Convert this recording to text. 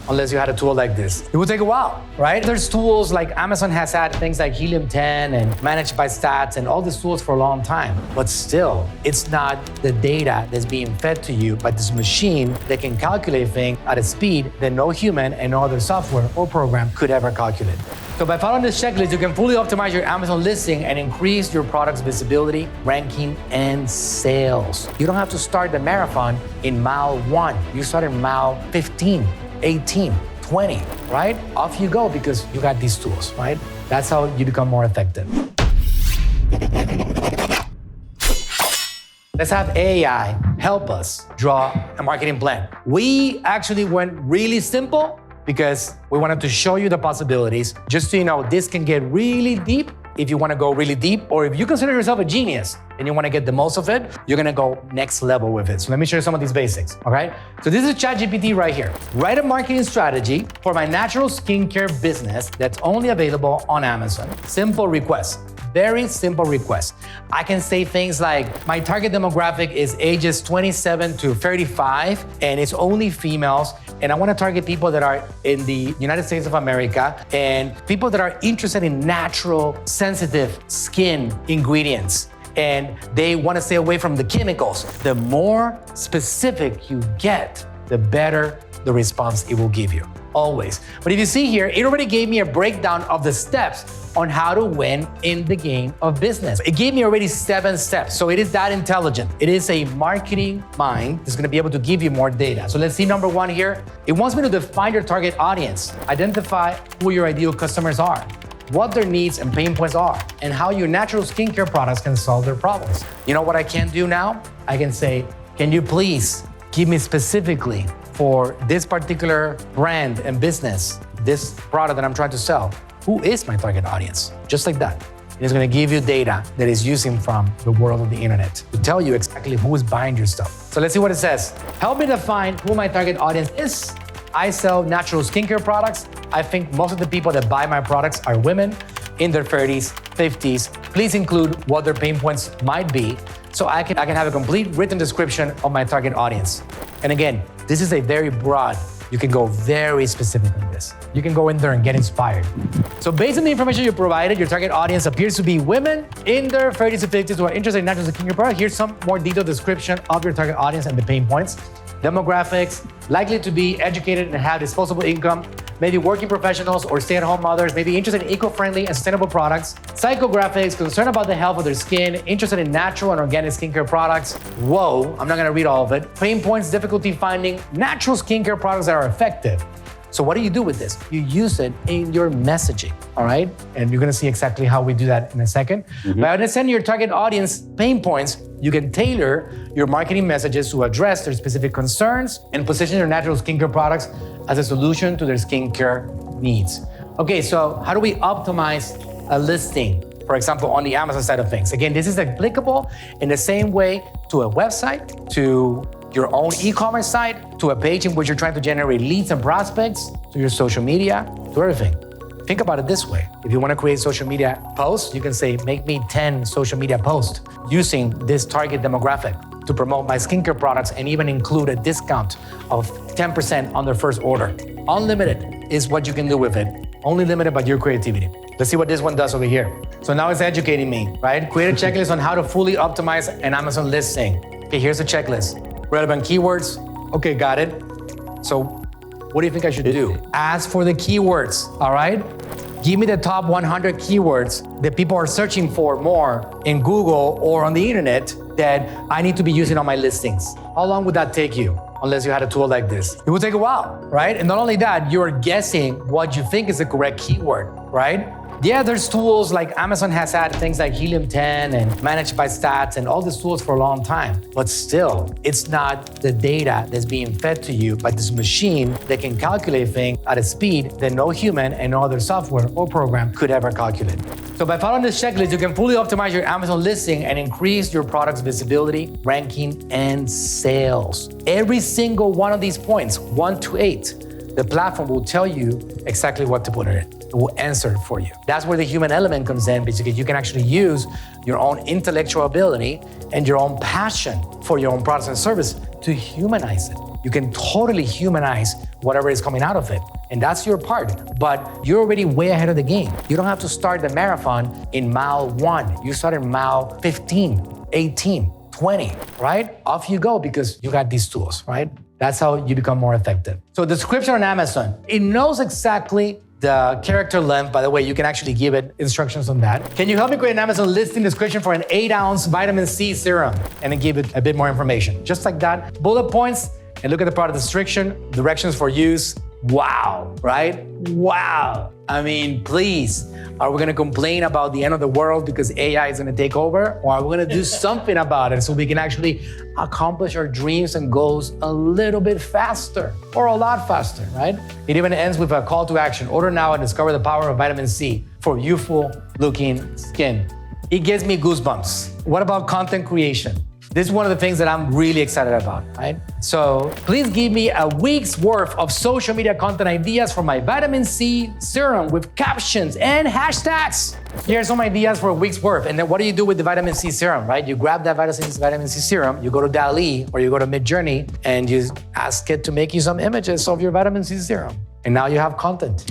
unless you had a tool like this. It would take a while, right? There's tools like Amazon has had things like Helium 10 and Managed by Stats and all these tools for a long time. But still, it's not the data that's being fed to you by this machine that can calculate things at a speed that no human and no other software or program could ever calculate. So by following this checklist, you can fully optimize your Amazon listing and increase your product's visibility, ranking, and sales. You don't have to start the marathon in mile 1. You start in mile 15, 18, 20, right? Off you go because you got these tools, right? That's how you become more effective. Let's have AI help us draw a marketing plan. We actually went really simple because we wanted to show you the possibilities. Just so you know, this can get really deep if you want to go really deep, or if you consider yourself a genius and you want to get the most of it, you're going to go next level with it. So let me show you some of these basics, okay? So this is ChatGPT right here. Write a marketing strategy for my natural skincare business that's only available on Amazon. Simple request. Very simple request. I can say things like, my target demographic is ages 27 to 35, and it's only females, and I want to target people that are in the United States of America and people that are interested in natural, sensitive skin ingredients, and they want to stay away from the chemicals. The more specific you get, the better the response it will give you, always. But if you see here, it already gave me a breakdown of the steps on how to win in the game of business. It gave me already 7 steps, so it is that intelligent. It is a marketing mind that's gonna be able to give you more data. So let's see number 1 here. It wants me to define your target audience, identify who your ideal customers are, what their needs and pain points are, and how your natural skincare products can solve their problems. You know what I can do now? I can say, can you please give me specifically for this particular brand and business, this product that I'm trying to sell, who is my target audience? Just like that. It's gonna give you data that is using from the world of the internet to tell you exactly who is buying your stuff. So let's see what it says. Help me define who my target audience is. I sell natural skincare products. I think most of the people that buy my products are women in their 30s, 50s. Please include what their pain points might be so I can have a complete written description of my target audience. And again, this is a very broad. You can go very specific on this. You can go in there and get inspired. So based on the information you provided, your target audience appears to be women in their 30s to 50s who are interested in natural skincare products. Here's some more detailed description of your target audience and the pain points. Demographics, likely to be educated and have disposable income, maybe working professionals or stay-at-home mothers, maybe interested in eco-friendly and sustainable products. Psychographics, concerned about the health of their skin, interested in natural and organic skincare products. Whoa, I'm not gonna read all of it. Pain points, difficulty finding natural skincare products that are effective. So what do you do with this? You use it in your messaging, all right? And you're gonna see exactly how we do that in a second. By understanding your target audience pain points, you can tailor your marketing messages to address their specific concerns and position your natural skincare products as a solution to their skincare needs. Okay, so how do we optimize a listing, for example, on the Amazon side of things? Again, this is applicable in the same way to a website, to your own e-commerce site, to a page in which you're trying to generate leads and prospects, to your social media, to everything. Think about it this way. If you want to create social media posts, you can say, make me 10 social media posts using this target demographic to promote my skincare products and even include a discount of 10% on their first order. Unlimited is what you can do with it. Only limited by your creativity. Let's see what this one does over here. So now it's educating me, right? Create a checklist on how to fully optimize an Amazon listing. Okay, here's the checklist. Relevant keywords. Okay, got it. So what do you think I should do? Ask for the keywords, all right? Give me the top 100 keywords that people are searching for more in Google or on the internet that I need to be using on my listings. How long would that take you? Unless you had a tool like this. It would take a while, right? And not only that, you're guessing what you think is the correct keyword, right? Yeah, there's tools like Amazon has had things like Helium 10 and Managed by Stats and all these tools for a long time. But still, it's not the data that's being fed to you by this machine that can calculate things at a speed that no human and no other software or program could ever calculate. So by following this checklist, you can fully optimize your Amazon listing and increase your product's visibility, ranking, and sales. Every single one of these points, 1 to 8, the platform will tell you exactly what to put in it. It will answer it for you. That's where the human element comes in, because you can actually use your own intellectual ability and your own passion for your own products and service to humanize it. you can totally humanize whatever is coming out of it. And that's your part. But you're already way ahead of the game. You don't have to start the marathon in mile 1. You start in mile 15, 18, 20, right? Off you go because you got these tools, right? That's how you become more effective. So description on Amazon, it knows exactly the character length. By the way, you can actually give it instructions on that. Can you help me create an Amazon listing description for an 8-ounce vitamin C serum? And then give it a bit more information. Just like that, bullet points, and look at the product description, directions for use. Wow, right? Wow. I mean, please, are we gonna complain about the end of the world because AI is gonna take over? Or are we gonna do something about it so we can actually accomplish our dreams and goals a little bit faster or a lot faster, right? It even ends with a call to action. Order now and discover the power of vitamin C for youthful looking skin. It gives me goosebumps. What about content creation? This is one of the things that I'm really excited about, right? So please give me a week's worth of social media content ideas for my vitamin C serum with captions and hashtags. Here are some ideas for a week's worth. And then what do you do with the vitamin C serum, right? You grab that vitamin C serum, you go to DALL-E or you go to Midjourney and you ask it to make you some images of your vitamin C serum. And now you have content.